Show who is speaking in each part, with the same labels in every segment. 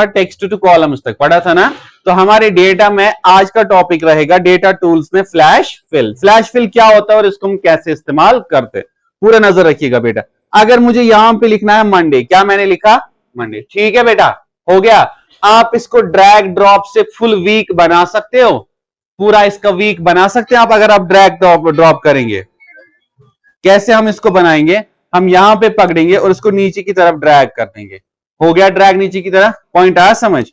Speaker 1: Text two columns तक पढ़ा था ना। तो हमारे डेटा में आज का टॉपिक रहेगा डेटा टूल्स में फ्लैश फिल। फ्लैश फिल क्या होता है और इसको हम कैसे इस्तेमाल करते हैं, पूरा नजर रखिएगा बेटा। अगर मुझे यहां पे लिखना है मंडे, क्या मैंने लिखा मंडे, ठीक है बेटा, हो गया। आप इसको ड्रैग ड्रॉप से फुल वीक बना सकते हो, पूरा इसका वीक बना सकते हैं आप अगर आप ड्रैग ड्रॉप करेंगे। कैसे हम इसको बनाएंगे, हम यहां पे पकड़ेंगे और इसको नीचे की तरफ ड्रैग कर देंगे, हो गया ड्रैग नीचे की तरफ। पॉइंट आया समझ,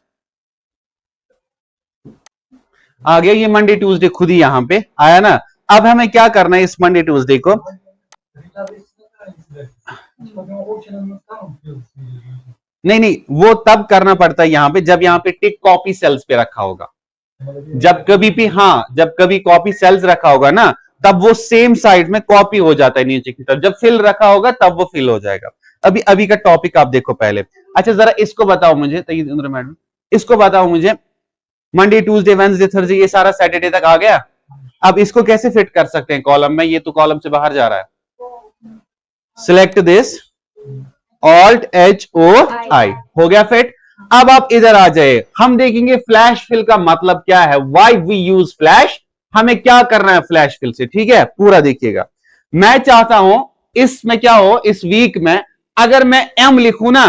Speaker 1: आ गया। ये मंडे ट्यूसडे खुद ही यहां पे आया ना। अब हमें क्या करना है इस मंडे ट्यूसडे को, नहीं वो तब करना पड़ता है यहां पे जब यहां पे टिक कॉपी सेल्स पे रखा होगा। जब कभी भी, हाँ, जब कभी कॉपी सेल्स रखा होगा ना, तब वो सेम साइड में कॉपी हो जाता है नीचे की तरफ। जब फिल रखा होगा तब वो फिल हो जाएगा। अभी का टॉपिक आप देखो पहले। अच्छा जरा इसको बताओ मुझे, मैडम इसको बताओ मुझे, मंडे ट्यूसडे वेडनेसडे थर्सडे ये सारा सैटरडे तक आ गया। अब इसको कैसे फिट कर सकते हैं कॉलम में, ये तो कॉलम से बाहर जा रहा है। Select this, alt H O I, हो गया फिट। अब आप इधर आ जाए, हम देखेंगे फ्लैश फिल का मतलब क्या है, व्हाई वी यूज फ्लैश, हमें क्या करना है फ्लैश फिल से, ठीक है, पूरा देखिएगा। मैं चाहता हूं इसमें क्या हो, इस वीक में अगर मैं एम लिखूं ना,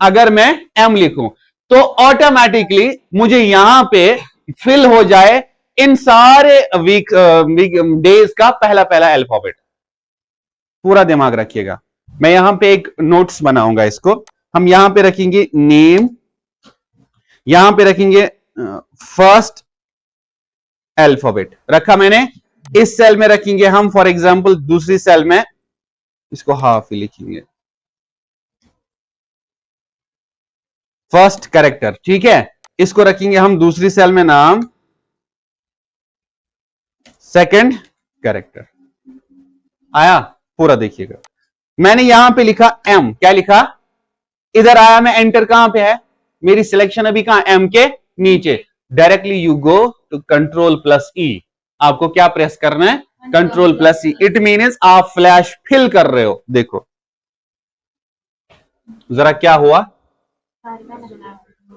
Speaker 1: अगर मैं एम लिखूं तो ऑटोमेटिकली मुझे यहां पे फिल हो जाए इन सारे वीक डेज का पहला पहला अल्फाबेट। पूरा दिमाग रखिएगा। मैं यहां पे एक नोट्स बनाऊंगा, इसको हम यहां पे रखेंगे नेम, यहां पे रखेंगे फर्स्ट अल्फाबेट, रखा मैंने। इस सेल में रखेंगे हम फॉर एग्जांपल, दूसरी सेल में इसको हाफ ही लिखेंगे, फर्स्ट कैरेक्टर, ठीक है। इसको रखेंगे हम दूसरी सेल में नाम, सेकंड कैरेक्टर। आया, पूरा देखिएगा। मैंने यहां पे लिखा एम, क्या लिखा, इधर आया मैं, एंटर कहां पे है, मेरी सिलेक्शन अभी कहां, एम के नीचे। Directly you go to control plus E, आपको क्या प्रेस करना है, control plus E. It means आप फ्लैश फिल कर रहे हो। देखो जरा क्या हुआ,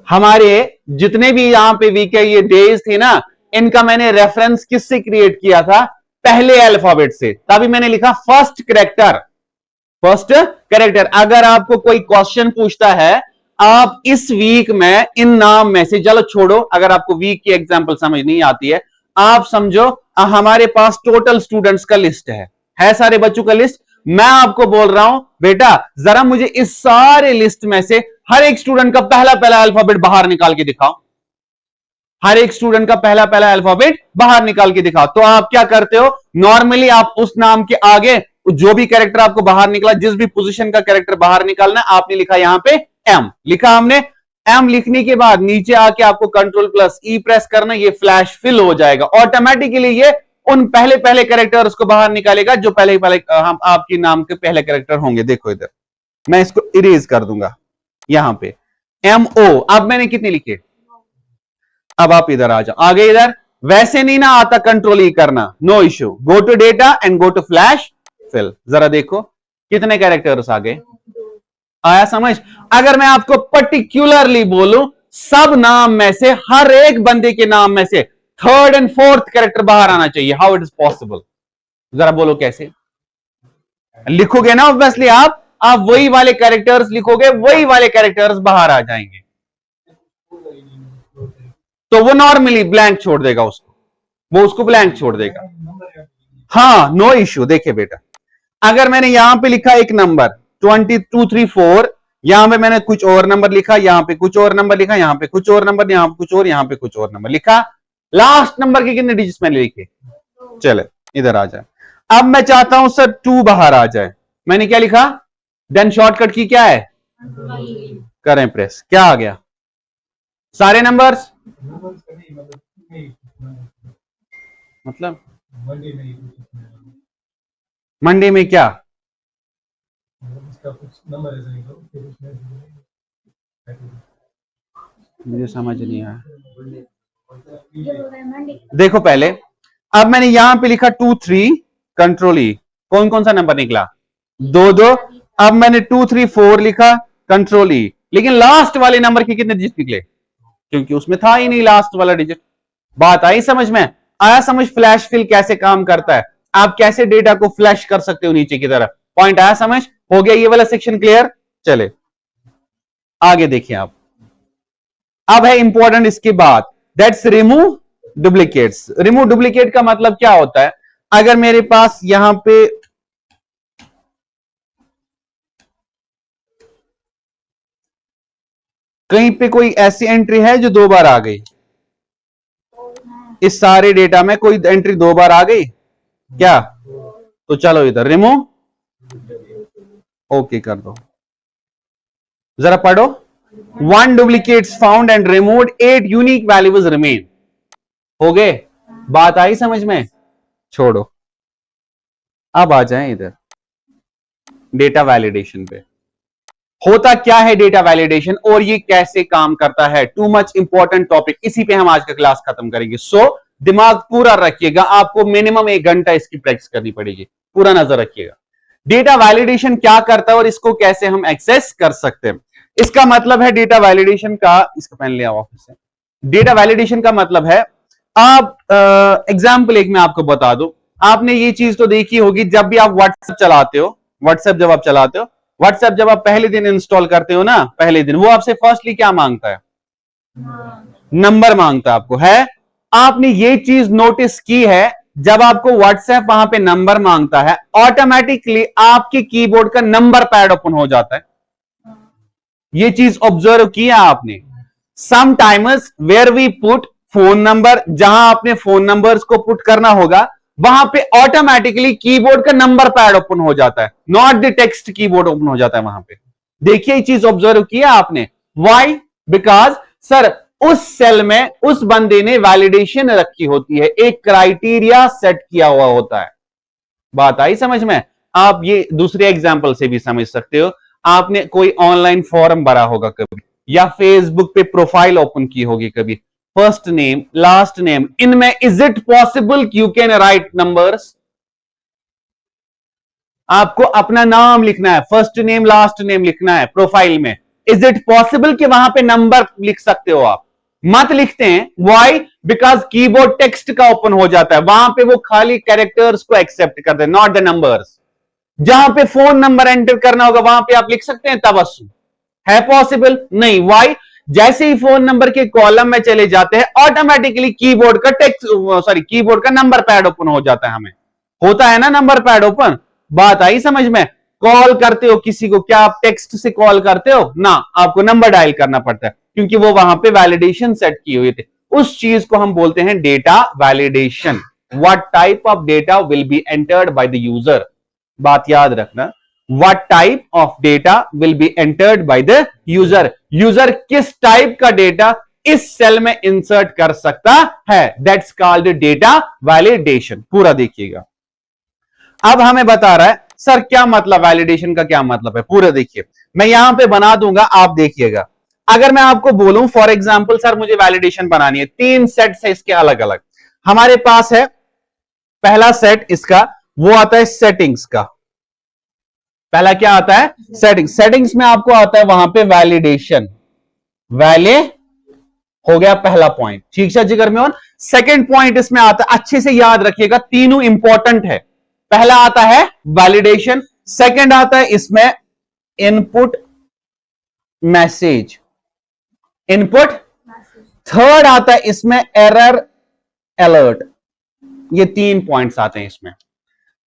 Speaker 1: हमारे जितने भी यहां पे वीक है, ये डेज थे ना, इनका मैंने रेफरेंस किससे क्रिएट किया था, पहले अल्फाबेट से, तभी मैंने लिखा फर्स्ट कैरेक्टर, फर्स्ट कैरेक्टर। अगर आपको कोई क्वेश्चन पूछता है, आप इस वीक में इन नाम में से, चलो छोड़ो, अगर आपको वीक की एग्जांपल समझ नहीं आती है, आप समझो हमारे पास टोटल स्टूडेंट्स का लिस्ट है सारे बच्चों का लिस्ट। मैं आपको बोल रहा हूं बेटा, जरा मुझे इस सारे लिस्ट में से हर एक स्टूडेंट का पहला पहला अल्फाबेट बाहर निकाल के दिखाओ, हर एक स्टूडेंट का पहला पहला अल्फाबेट बाहर निकाल के दिखाओ। तो आप क्या करते हो, नॉर्मली आप उस नाम के आगे जो भी कैरेक्टर आपको बाहर निकला, जिस भी पोजीशन का कैरेक्टर बाहर निकालना है, आपने लिखा यहां पे एम, लिखा हमने एम। लिखने के बाद नीचे आके आपको कंट्रोल प्लस ई प्रेस करना, ये फ्लैश फिल हो जाएगा ऑटोमेटिकली। ये उन पहले पहले कैरेक्टर्स को बाहर निकालेगा जो पहले पहले हम आपके नाम के पहले कैरेक्टर होंगे। देखो इधर मैं इसको इरेज कर दूंगा, यहां पे एम ओ। अब मैंने कितने लिखे, अब आप इधर आ जाओ, आगे इधर वैसे नहीं ना आता कंट्रोल ई करना, no issue, go to data and go to flash fill. जरा देखो कितने कैरेक्टर्स आ गए, आया समझ। अगर मैं आपको पर्टिकुलरली बोलूं, सब नाम में से, हर एक बंदे के नाम में से थर्ड एंड फोर्थ कैरेक्टर बाहर आना चाहिए, हाउ इट इज पॉसिबल, जरा बोलो कैसे लिखोगे ना, ऑब्वियसली आप वही वाले कैरेक्टर्स लिखोगे, वही वाले कैरेक्टर्स बाहर आ जाएंगे। तो वो नॉर्मली ब्लैंक छोड़ देगा उसको, वो उसको ब्लैंक छोड़ देगा, हाँ नो इश्यू। देखिए बेटा, अगर मैंने यहां पे लिखा एक नंबर 2234, यहां पे मैंने कुछ और नंबर लिखा, यहां पे कुछ और नंबर लिखा, यहां पे कुछ और नंबर, यहां पे कुछ और, यहां पे कुछ और नंबर लिखा, लास्ट नंबर के कितने डिजिट्स मैंने लिखे, चले इधर आ जाए। अब मैं चाहता हूं सर 2 बाहर आ जाए, मैंने क्या लिखा, देन शॉर्टकट की क्या है, करें प्रेस, क्या आ गया, सारे नंबर्स, मतलब मंडे में क्या, मुझे समझ नहीं आया। देखो पहले, अब मैंने यहां पे लिखा 2 3 कंट्रोल ई, कौन कौन सा नंबर निकला, 2 2। अब मैंने 2 3 4 लिखा, कंट्रोल ई, लेकिन लास्ट वाले नंबर के कितने डिजिट निकले, क्योंकि उसमें था ही नहीं लास्ट वाला डिजिट। बात आई समझ में? आया समझ फ्लैश फिल कैसे काम करता है, आप कैसे डेटा को फ्लैश कर सकते हो नीचे की तरफ। पॉइंट आया समझ? हो गया ये वाला सेक्शन क्लियर? चले आगे देखिए आप। अब है इंपॉर्टेंट इसके बाद, that's remove duplicates. Remove duplicate का मतलब क्या होता है, अगर मेरे पास यहां पे कहीं पे कोई ऐसी एंट्री है जो 2 बार आ गई, इस सारे डेटा में कोई एंट्री 2 बार आ गई क्या, तो चलो इधर रिमूव ओके कर दो, जरा पढ़ो। 1 duplicates found and removed, 8 unique values remain. हो गए? बात आई समझ में? छोड़ो, अब आ जाएं इधर डेटा वैलिडेशन पे। होता क्या है डेटा वैलिडेशन और ये कैसे काम करता है, टू मच इंपॉर्टेंट टॉपिक, इसी पे हम आज का क्लास खत्म करेंगे। सो दिमाग पूरा रखिएगा, आपको मिनिमम 1 घंटा इसकी प्रैक्टिस करनी पड़ेगी, पूरा नजर रखिएगा। डेटा वैलिडेशन क्या करता है और इसको कैसे हम एक्सेस कर सकते हैं। इसका मतलब है डेटा वैलिडेशन का, इसका पेन ले आओ ऑफिस से। डेटा वैलिडेशन का मतलब है, आप एग्जाम्पल एक मैं आपको बता दूं, आपने ये चीज तो देखी होगी, जब भी आप व्हाट्सएप चलाते हो, व्हाट्सएप जब आप चलाते हो, व्हाट्सएप जब आप पहले दिन इंस्टॉल करते हो ना, पहले दिन वो आपसे फर्स्टली क्या मांगता है, नंबर मांगता है आपको, है? आपने ये चीज नोटिस की है, जब आपको व्हाट्सएप वहां पे नंबर मांगता है, ऑटोमेटिकली आपके कीबोर्ड का नंबर पैड ओपन हो जाता है। ये चीज ऑब्जर्व किया आपने? Sometimes where we put phone number, जहां आपने फोन नंबर्स को पुट करना होगा, वहां पे ऑटोमेटिकली कीबोर्ड का नंबर पैड ओपन हो जाता है, not the text keyboard open हो जाता है वहां पे। देखिए ये चीज ऑब्जर्व किया आपने? व्हाई? बिकॉज सर उस सेल में उस बंदे ने वैलिडेशन रखी होती है, एक क्राइटेरिया सेट किया हुआ होता है। बात आई समझ में? आप ये दूसरे एग्जाम्पल से भी समझ सकते हो। आपने कोई ऑनलाइन फॉर्म भरा होगा कभी, या फेसबुक पे प्रोफाइल ओपन की होगी कभी, फर्स्ट नेम लास्ट नेम, इनमें is it possible you can write numbers? आपको अपना नाम लिखना है, फर्स्ट नेम लास्ट नेम लिखना है प्रोफाइल में, इज इट पॉसिबल कि वहां पे नंबर लिख सकते हो आप? मत लिखते हैं। व्हाई? बिकॉज कीबोर्ड टेक्स्ट का ओपन हो जाता है, वहां पे वो खाली कैरेक्टर्स को एक्सेप्ट करते हैं, नॉट द नंबर्स। जहां पे फोन नंबर एंटर करना होगा वहां पे आप लिख सकते हैं तबस्सुम, है पॉसिबल? नहीं। व्हाई? जैसे ही फोन नंबर के कॉलम में चले जाते हैं, ऑटोमेटिकली कीबोर्ड का टेक्स्ट, सॉरी कीबोर्ड का नंबर पैड ओपन हो जाता है। हमें होता है ना नंबर पैड ओपन। बात आई समझ में? कॉल करते हो किसी को, क्या आप टेक्स्ट से कॉल करते हो ना, आपको नंबर डायल करना पड़ता है, क्योंकि वो वहां पे वैलिडेशन सेट किए हुए थे। उस चीज को हम बोलते हैं data validation. What type of data will be entered by the user, बात याद रखना। What type of data will be entered by the user? User किस टाइप का डेटा इस सेल में इंसर्ट कर सकता है, दैट्स कॉल्ड डेटा वैलिडेशन। पूरा देखिएगा। अब हमें बता रहा है सर क्या मतलब वैलिडेशन का, क्या मतलब है, पूरा देखिए। मैं यहां पे बना दूंगा, आप देखिएगा। अगर मैं आपको बोलूं फॉर एग्जांपल सर मुझे वैलिडेशन बनानी है, 3 सेट्स है इसके अलग अलग हमारे पास है। पहला सेट इसका वो आता है सेटिंग्स का। पहला क्या आता है? सेटिंग्स। सेटिंग्स में आपको आता है वहां पे वैलिडेशन, वैले हो गया पहला पॉइंट, ठीक है जिगर में। और सेकंड पॉइंट इसमें आता है, अच्छे से याद रखिएगा, तीनों इंपॉर्टेंट है। पहला आता है वैलिडेशन, सेकंड आता है इसमें इनपुट मैसेज, इनपुट, थर्ड आता है इसमें एरर अलर्ट। ये 3 पॉइंट्स आते हैं इसमें।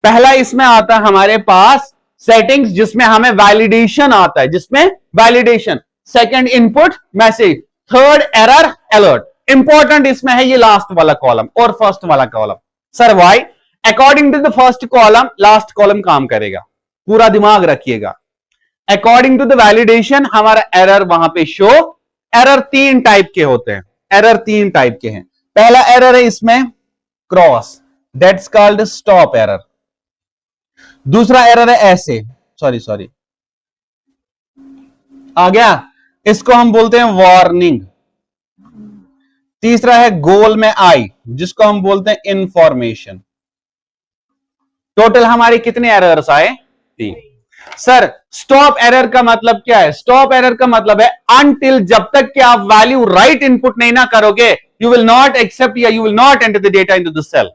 Speaker 1: पहला इसमें आता है हमारे पास सेटिंग्स, जिसमें हमें वैलिडेशन आता है, जिसमें validation, second input message, third error alert. Important इसमें है ये लास्ट वाला कॉलम और फर्स्ट वाला column. Sir why? According to the first column last column काम करेगा, पूरा दिमाग रखिएगा। अकॉर्डिंग टू द वैलिडेशन हमारा एरर वहां पे शो, एरर 3 टाइप के होते हैं, एरर 3 टाइप के हैं। पहला एरर है इसमें cross, that's called stop error. दूसरा एरर है ऐसे, सॉरी आ गया, इसको हम बोलते हैं वार्निंग। तीसरा है गोल में आई, जिसको हम बोलते हैं इंफॉर्मेशन। टोटल हमारे कितने एरर्स आए? 3। सर स्टॉप एरर का मतलब क्या है? स्टॉप एरर का मतलब है अनटिल, जब तक कि आप वैल्यू राइट इनपुट नहीं ना करोगे, यू विल नॉट एक्सेप्ट या you will not enter the data into the cell.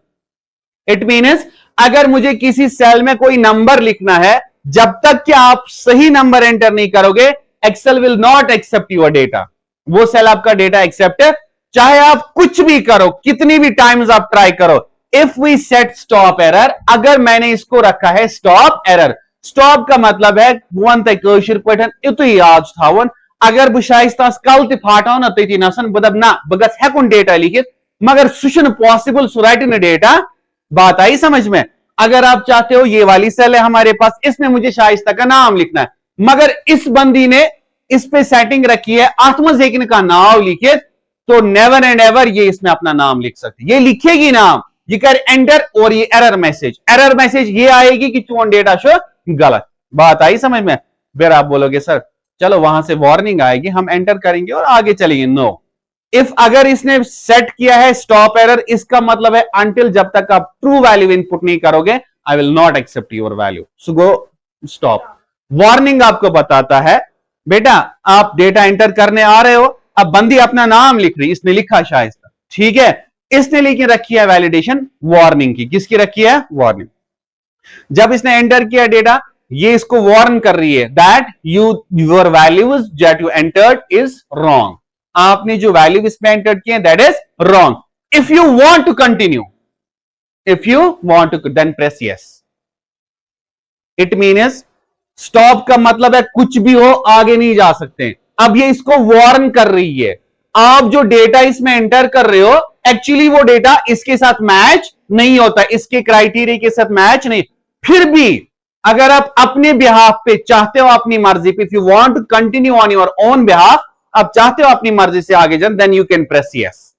Speaker 1: It means अगर मुझे किसी सेल में कोई नंबर लिखना है, जब तक कि आप सही नंबर एंटर नहीं करोगे, Excel will not accept your data. वो सेल आपका डेटा एक्सेप्ट, चाहे आप कुछ भी करो, कितनी भी टाइम्स आप ट्राई करो। If we set stop error, अगर मैंने इसको रखा है स्टॉप एरर, स्टॉप का मतलब है वन तक इतु याद था अगर बह शाइस्तास कल त फाटो ना तथी नसन बह दप ना बह गस हेकुन डेटा लिखित, मगर सह पॉसिबल, सह रट डेटा। बात आई समझ में? अगर आप चाहते हो ये वाली सेल है हमारे पास, इसमें मुझे शाइस्ता का नाम लिखना है, मगर इस बंदी ने इस पे सेटिंग रखी है आत्मजेकिन का नाम लिखे, तो नेवर एंड एवर ये इसमें अपना नाम लिख सकती, ये लिखेगी नाम, ये कर एंटर, और ये एरर मैसेज ये आएगी कि चोन डेटा शो गलत। बात आई समझ में? फिर आप बोलोगे सर चलो वहां से वार्निंग आएगी, हम एंटर करेंगे और आगे चलेंगे। नो, इफ अगर इसने सेट किया है स्टॉप एरर, इसका मतलब है अनटिल, जब तक आप ट्रू वैल्यू इनपुट नहीं करोगे, I will not accept your value, so go stop. Warning आपको बताता है बेटा आप डेटा एंटर करने आ रहे हो, अब बंदी अपना नाम लिख रही, इसने लिखा शाइस्ता, ठीक है, इसने लेकिन रखी है वैलिडेशन वार्निंग की। किसकी रखी है? वार्निंग। जब इसने एंटर किया डेटा, ये इसको वार्न कर रही है that your values that you entered is wrong, आपने जो वैल्यू इसमें एंटर किए that is wrong. If you want to continue, if you want to then press yes. It means stop का मतलब है कुछ भी हो आगे नहीं जा सकते। अब ये इसको वार्न कर रही है, आप जो डेटा इसमें एंटर कर रहे हो एक्चुअली वो डेटा इसके साथ मैच नहीं होता, इसके क्राइटेरिया के साथ मैच नहीं। फिर भी अगर आप अपने बिहाफ पे चाहते हो अपनी मर्जी पे, if you want to continue on your own behalf, आप चाहते हो अपनी मर्जी से आगे जाए, then you can press yes.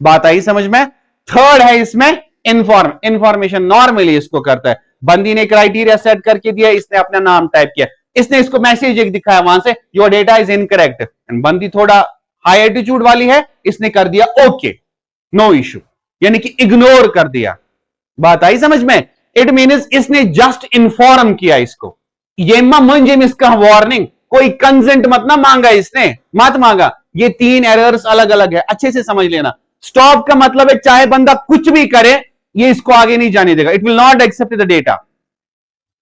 Speaker 1: बात आई समझ में? थर्ड है इसमें इंफॉर्मेशन, नॉर्मली इसको करता है, बंदी ने क्राइटेरिया सेट करके दिया, इसने अपना नाम टाइप किया, इसने इसको मैसेज एक दिखाया वहां से your data is incorrect, and बंदी थोड़ा हाई एटीट्यूड वाली है, इसने कर दिया ओके नो इशू, यानी कि इग्नोर कर दिया। बात आई समझ में? इट मीन्स इसने जस्ट इन्फॉर्म किया इसको, ये मुझे इसका वार्निंग, कोई कंसेंट मत ना मांगा, इसने मत मांगा। ये तीन एरर्स अलग अलग है, अच्छे से समझ लेना। स्टॉप का मतलब है चाहे बंदा कुछ भी करे, ये इसको आगे नहीं जाने देगा, it will not accept the data.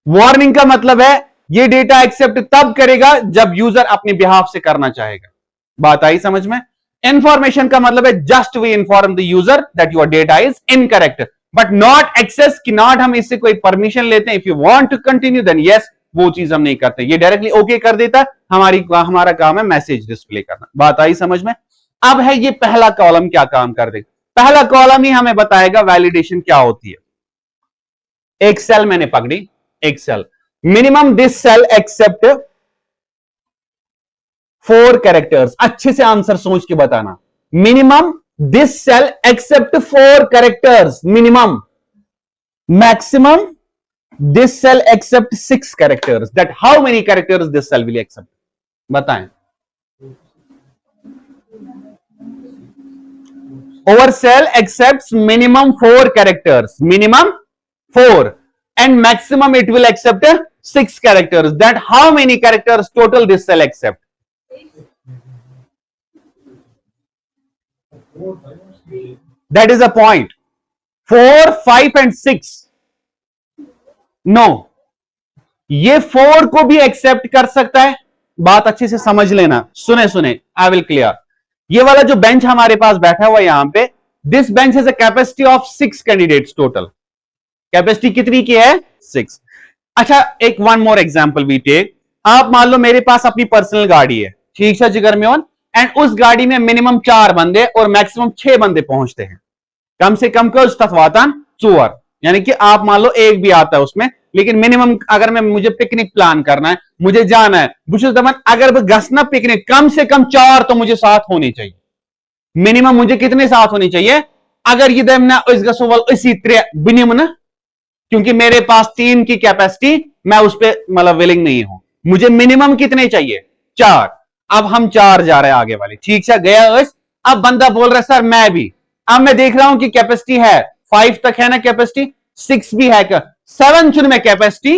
Speaker 1: Warning का मतलब है ये डेटा एक्सेप्ट तब करेगा जब यूजर अपने बिहाफ से करना चाहेगा। बात आई समझ में? इंफॉर्मेशन का मतलब है just we inform the user that your data is incorrect, but not access की, नॉट हम इससे कोई परमिशन लेते हैं। If you want to continue then yes, वो चीज हम नहीं करते, ये डायरेक्टली ओके कर देता है, हमारा काम है मैसेज डिस्प्ले करना। बात आई समझ में? अब है ये पहला कॉलम क्या काम कर देगा, पहला कॉलम ही हमें बताएगा वैलिडेशन क्या होती है। एक सेल मैंने पकड़ी, एक cell, minimum this cell accept 4 characters, अच्छे से आंसर सोच के बताना। Minimum this cell accept 4 characters minimum, maximum this cell accept 6 characters, that how many characters this cell will accept, बताएं। our cell accepts minimum 4 characters, minimum 4, and maximum it will accept 6 characters, that how many characters total this cell accept? That is a point. 4, 5 and 6 no, ये 4 को भी accept कर सकता है। बात अच्छे से समझ लेना, सुने आई विल क्लियर। ये वाला जो बेंच हमारे पास बैठा हुआ है यहां पे, this bench has a capacity of 6 candidates total. Capacity कितनी की है? 6। अच्छा, एक one more example we take, आप मान लो मेरे पास अपनी पर्सनल गाड़ी है, ठीक है जिगर में, एंड उस गाड़ी में मिनिमम 4 बंदे और मैक्सिमम 6 बंदे पहुंचते हैं, कम से कम वातान 4, यानी कि आप मान लो एक भी आता है उसमें, लेकिन मिनिमम अगर मुझे पिकनिक प्लान करना है, मुझे जाना है, अगर गसना पिकनिक, कम से कम 4 तो मुझे साथ होने चाहिए। मिनिमम मुझे कितने साथ होने चाहिए? अगर ये दमना इसी मिनिमम ना, क्योंकि मेरे पास 3 की कैपेसिटी, मैं उस पर मतलब विलिंग नहीं हूं, मुझे मिनिमम कितने चाहिए? 4। अब हम 4 जा रहे हैं आगे वाले, ठीक है गया। अब बंदा बोल रहा है सर मैं भी, अब मैं देख रहा हूं कि कैपेसिटी है 5 तक है ना कैपेसिटी, 6 भी है क्या, 7 में कैपेसिटी,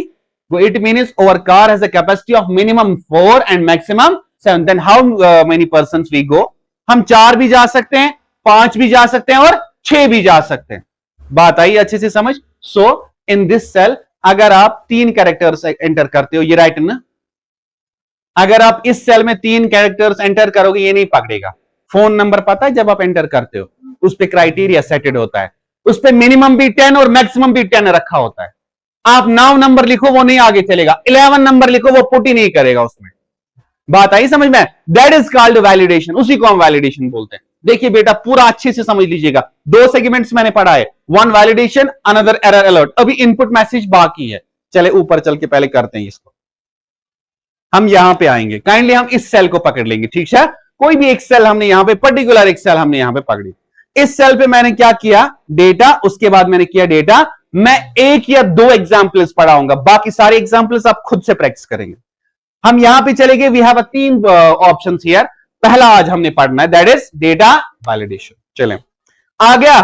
Speaker 1: वो it means our car has a capacity of minimum 4 and maximum 7. then how many persons we go? हम 4 भी जा सकते हैं, 5 भी जा सकते हैं और 6 भी जा सकते हैं. बात आई अच्छे से समझ? सो इन दिस सेल अगर आप 3 कैरेक्टर्स एंटर करते हो, ये राइट ना, अगर आप इस सेल में 3 कैरेक्टर्स एंटर करोगे ये नहीं पकड़ेगा. फोन नंबर पता है जब आप एंटर करते हो उस पे क्राइटेरिया सेटेड होता है, उस पे मिनिमम भी 10 और मैक्सिमम भी 10 रखा होता है. आप 9 नंबर लिखो वो नहीं आगे चलेगा, 11 नंबर लिखो वो पुट ही नहीं करेगा उसमें. बात आई समझ में? दैट इज कॉल्ड वैलिडेशन, उसी को हम वैलिडेशन बोलते हैं. देखिए बेटा पूरा अच्छे से समझ लीजिएगा, 2 सेगमेंट्स मैंने पढ़ा है, 1 वैलिडेशन अनदर एरर अलर्ट. अभी इनपुट मैसेज बाकी है, चले ऊपर चल के पहले करते हैं इसको. हम यहां पे आएंगे, काइंडली हम इस सेल को पकड़ लेंगे. ठीक है, कोई भी एक सेल हमने यहां पे, पर्टिकुलर एक सेल हमने यहां पे पकड़ी. इस सेल पे मैंने क्या किया, डेटा, उसके बाद मैंने किया डेटा. मैं 1 या 2 एग्जांपल्स पढ़ाऊंगा, बाकी सारे एग्जांपल्स आप खुद से प्रैक्टिस करेंगे. हम यहां पे चले गए, वी हैव 3 ऑप्शंस हियर. पहला आज हमने पढ़ना है, दैट इज डेटा वैलिडेशन. चलें आ गया.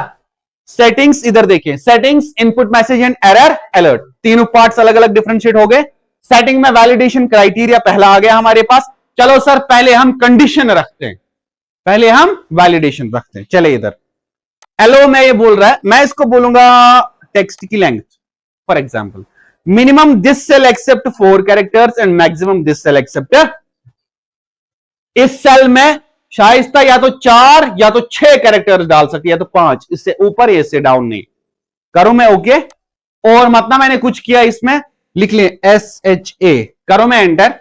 Speaker 1: सेटिंग्स इधर देखिए, settings, input message and error alert, तीनों पार्ट्स अलग अलग डिफरेंशिएट हो गए. सेटिंग में वैलिडेशन क्राइटेरिया पहला आ गया हमारे पास. चलो सर पहले हम कंडीशन रखते हैं, पहले हम वैलिडेशन रखते हैं. चले इधर एलो में ये बोल रहा है, मैं इसको बोलूंगा टेक्स्ट की length. For example minimum this cell accept 4 characters and maximum this cell accept. इस सेल में शाइस्ता या तो 4 या तो 6 कैरेक्टर्स डाल सकती है, या तो 5, इससे ऊपर या इससे डाउन नहीं. करूं मैं ओके? और मतलब मैंने कुछ किया इसमें, लिख लें SHA, करो मैं एंटर.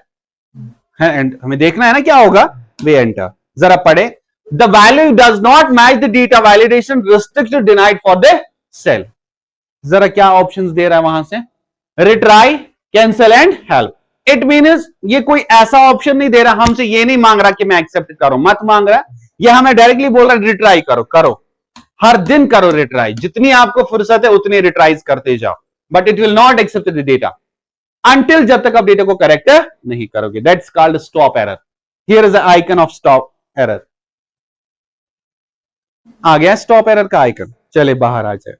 Speaker 1: हमें देखना है ना क्या होगा, वे एंटर. जरा पढ़े, the value does not match the data validation restricted denied for the cell. जरा क्या ऑप्शंस दे रहा है वहां से, retry, cancel and help. It means ये कोई ऐसा ऑप्शन नहीं दे रहा, हमसे ये नहीं मांग रहा कि मैं एक्सेप्ट करूं, मत मांग रहा. ये हमें डायरेक्टली बोल रहा है रिट्राई करो. करो, हर दिन करो रिट्राई, जितनी आपको फुर्सत है उतनी रिट्राइज करते जाओ. But it will not accept the data until, जब तक आप डेटा को करेक्ट नहीं करोगे. That's called stop error. Here is the icon of stop error. आ गया स्टॉप एरर का आइकन. चले बाहर आ जाए.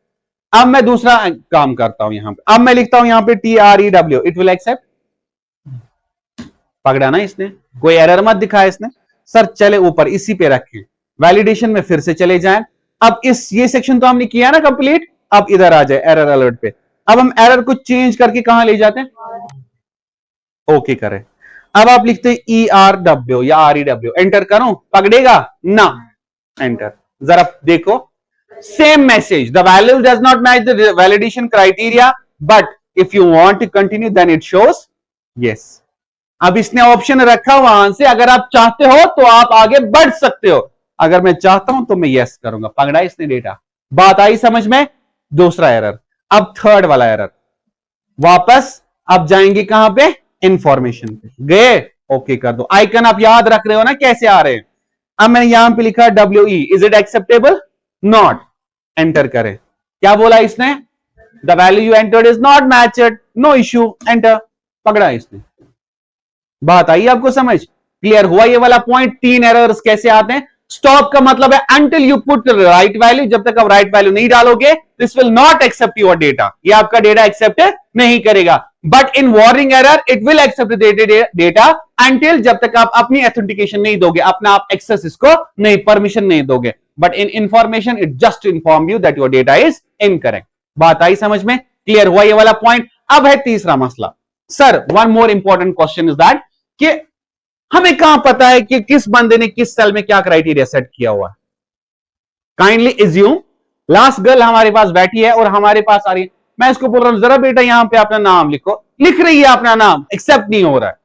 Speaker 1: अब मैं दूसरा काम करता हूं यहां पे. अब मैं लिखता हूं यहां पे TREW, इट विल एक्सेप्ट. पकड़ा ना इसने, कोई एरर मत दिखाया इसने. सर चले ऊपर इसी पे रखें, वैलिडेशन में फिर से चले जाएं. अब ये सेक्शन तो हमने किया ना कंप्लीट. अब इधर आ जाए एरर अलर्ट पे. अब हम एरर को चेंज करके कहां ले जाते हैं, ओके करें. अब आप लिखते हैं ERW या REW, एंटर करूं, पकड़ेगा ना, एंटर. जरा देखो same message, the value does not match the validation criteria but if you want to continue then it shows yes. अब इसने ऑप्शन रखा वहां से, अगर आप चाहते हो तो आप आगे बढ़ सकते हो, अगर मैं चाहता हूं तो मैं यस करूंगा. पकड़ा इसने डेटा. बात आई समझ में? दूसरा एरर. अब थर्ड वाला एरर, वापस अब जाएंगे कहां पे, इंफॉर्मेशन पे गए, ओके कर दो. आइकन आप याद रख रहे हो ना कैसे आ रहे हैं. अब मैंने यहां पे लिखा WE, is it acceptable, not. Enter करें. क्या बोला इसने, the value you entered is not matched, no issue, enter. पकड़ा इसने. बात आई आपको समझ? क्लियर हुआ ये वाला पॉइंट. 3 एरर्स कैसे आते हैं. स्टॉप का मतलब है until you put right value, जब तक आप राइट वैल्यू नहीं डालोगे this will not accept your data, ये आपका डेटा एक्सेप्ट नहीं करेगा. But in warning error it will accept data until, जब तक आप अपनी एथेंटिकेशन नहीं दोगे, अपना आप एक्सेस इसको नहीं, परमिशन नहीं दोगे. But in information it just inform you that your data is incorrect. बात आई समझ में? क्लियर हुआ ये वाला पॉइंट. अब है तीसरा मसला. Sir one more important question is that कि हमें कहां पता है कि किस बंदे ने किस सेल में क्या क्राइटेरिया सेट किया हुआ है. काइंडली एज्यूम लास्ट गर्ल हमारे पास बैठी है और हमारे पास आ रही है. मैं इसको बोल रहा हूं जरा बेटा यहां पे अपना नाम लिखो, लिख रही है अपना नाम, एक्सेप्ट नहीं हो रहा है.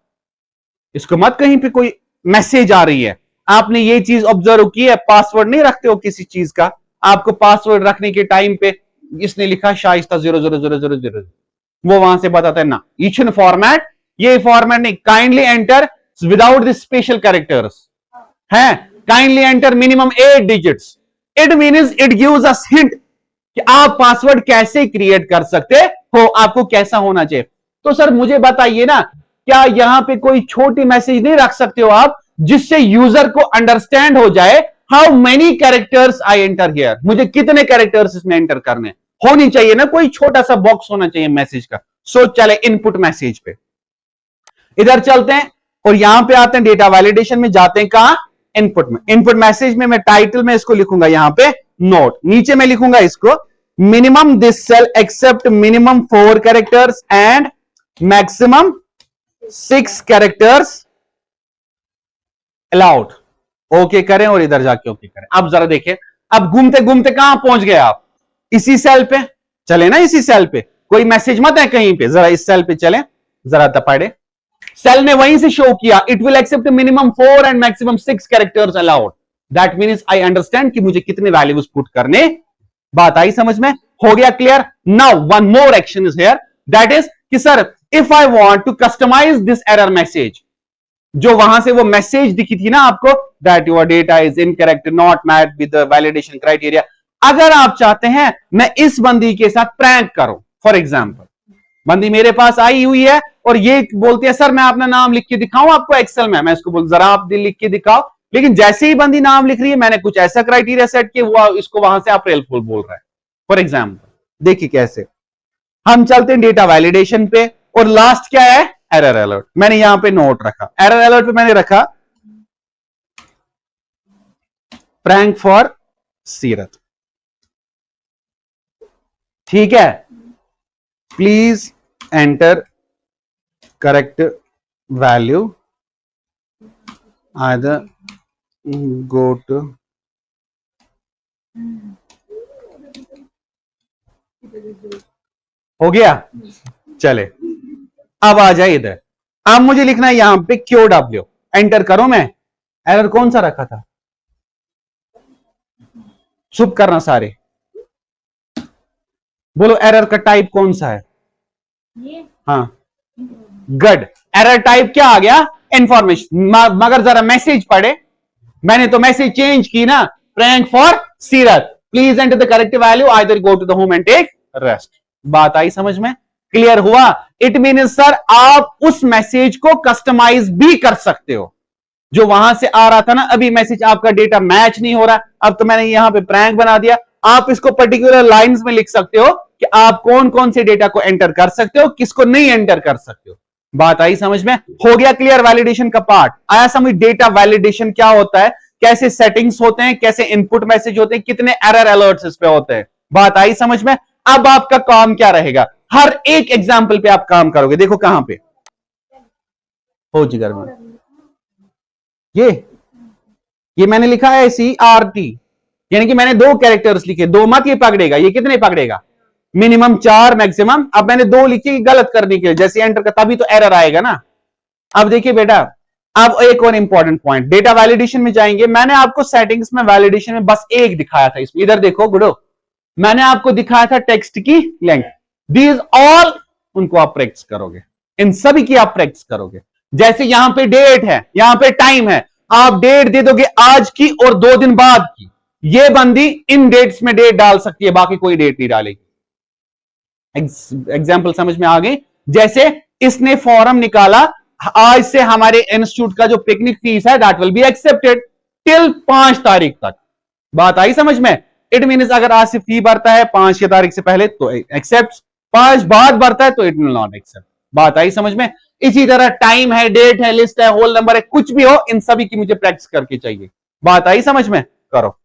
Speaker 1: इसको मत कहीं पे कोई मैसेज आ रही है. आपने ये चीज ऑब्जर्व की है, पासवर्ड नहीं रखते हो किसी चीज का, आपको पासवर्ड रखने के टाइम पे इसने लिखा शाइस्ता 00000, वो वहां से बताता है ना ईच इन फॉर्मेट, ये फॉर्मेट नहीं, kindly enter without the special characters है, kindly enter minimum 8 digits. It means it gives us hint कि आप पासवर्ड कैसे क्रिएट कर सकते हो, आपको कैसा होना चाहिए. तो सर मुझे बताइए ना, क्या यहां पे कोई छोटी मैसेज नहीं रख सकते हो आप, जिससे यूजर को अंडरस्टैंड हो जाए how many characters I enter here, मुझे कितने कैरेक्टर्स इसमें एंटर करने. होनी चाहिए ना, कोई छोटा सा बॉक्स होना चाहिए मैसेज का। सो चले इनपुट मैसेज पे इधर चलते हैं और यहां पे आते हैं डेटा वैलिडेशन में, जाते हैं कहां, इनपुट में। इनपुट मैसेज में मैं टाइटल में इसको लिखूंगा यहां पे नोट, नीचे में लिखूंगा इसको minimum this cell accept minimum 4 characters and maximum 6 characters allowed. Okay करें और इधर जाके ओके करें। अब जरा देखें, अब घूमते घूमते कहां पहुंच गए आप, इसी सेल पे चले ना, इसी सेल पे कोई मैसेज मत है कहीं पे, जरा इस सेल पे चले, जरा तपाड़े। सेल ने वहीं से शो किया it will accept minimum 4 and maximum 6 characters allowed. That means I understand कि मुझे कितने वैल्यूज पुट करने। बात आई समझ में, हो गया clear. Now one more action is here, that is कि sir if I want to customise this error message, जो वहां से वो मैसेज दिखी थी ना आपको, that your data is incorrect not match with the validation criteria, अगर आप चाहते हैं मैं इस बंदी के साथ प्रैंक करूं, फॉर एग्जांपल बंदी मेरे पास आई हुई है और ये बोलती है सर मैं अपना नाम लिख के दिखाऊं आपको एक्सेल में, मैं इसको बोल जरा आप लिख के दिखाओ, लेकिन जैसे ही बंदी नाम लिख रही है मैंने कुछ ऐसा क्राइटेरिया सेट किया हुआ, इसको वहां से अप्रैल फूल बोल रहा है फॉर एग्जाम्पल। देखिए कैसे हम चलते हैं डेटा वैलिडेशन पे, और लास्ट क्या है, एरर अलर्ट। मैंने यहां पे नोट रखा, एरर अलर्ट पे मैंने रखा प्रैंक फॉर सीरत, ठीक है, please enter correct value either go to, हो गया। चले अब आ जाए इधर, अब मुझे लिखना है यहां पे QW, एंटर करो। मैं एरर कौन सा रखा था, चुप करना सारे, बोलो एरर का टाइप कौन सा है, हाँ गुड, एरर टाइप क्या आ गया, इंफॉर्मेशन। मगर जरा मैसेज पढ़े, मैंने तो मैसेज चेंज की ना, प्रैंक फॉर सीरत, please enter the correct value either go to the home and take rest. बात आई समझ में, क्लियर हुआ। इट मीन सर आप उस मैसेज को कस्टमाइज भी कर सकते हो, जो वहां से आ रहा था ना अभी मैसेज, आपका डेटा मैच नहीं हो रहा, अब तो मैंने यहां पे प्रैंक बना दिया, आप इसको पर्टिकुलर लाइंस में लिख सकते हो कि आप कौन कौन से डेटा को एंटर कर सकते हो, किसको नहीं एंटर कर सकते हो। बात आई समझ में, हो गया क्लियर वैलिडेशन का पार्ट। आया समझ डेटा वैलिडेशन क्या होता है, कैसे सेटिंग्स होते हैं, कैसे इनपुट मैसेज होते हैं, कितने एरर अलर्ट्स इस पे होते हैं। बात आई समझ में। अब आपका काम क्या रहेगा, हर एक एग्जाम्पल पे आप काम करोगे। देखो कहां पे हो जिगर में, ये मैंने लिखा है CRT, यानी कि मैंने 2 कैरेक्टर्स लिखे, 2 मत ये पकड़ेगा, ये कितने पकड़ेगा, मिनिमम 4 मैक्सिमम। अब मैंने 2 लिखे गलत करने के लिए, जैसे एंटर का तभी तो एरर आएगा ना। अब देखिए बेटा, अब एक और इंपॉर्टेंट पॉइंट, डेटा वैलिडेशन में जाएंगे। मैंने आपको सेटिंग्स में वैलिडेशन में बस एक दिखाया था इसमें, इधर देखो गुडो, मैंने आपको दिखाया था टेक्स्ट की लेंथ, दीज ऑल उनको आप प्रैक्टिस करोगे, इन सभी की आप प्रैक्टिस करोगे। जैसे यहां पे डेट है, यहां पे टाइम है, आप डेट दे दोगे आज की और 2 दिन बाद की, ये बंदी इन डेट्स में डेट डाल सकती है, बाकी कोई डेट नहीं डालेगी। एग्जाम्पल समझ में आ गई। जैसे इसने फॉर्म निकाला, आज से हमारे इंस्टीट्यूट का जो पिकनिक फीस है that will be accepted till 5 तारीख तक। बात आई समझ में। इट मीन्स अगर आज से फी भरता है 5 की तारीख से पहले तो एक्सेप्ट, 5 बाद भरता है तो इट विल नॉट एक्सेप्ट। बात आई समझ में। इसी तरह टाइम है, डेट है, लिस्ट है, होल नंबर है, कुछ भी हो, इन सभी की मुझे प्रैक्टिस करके चाहिए। बात आई समझ में, करो।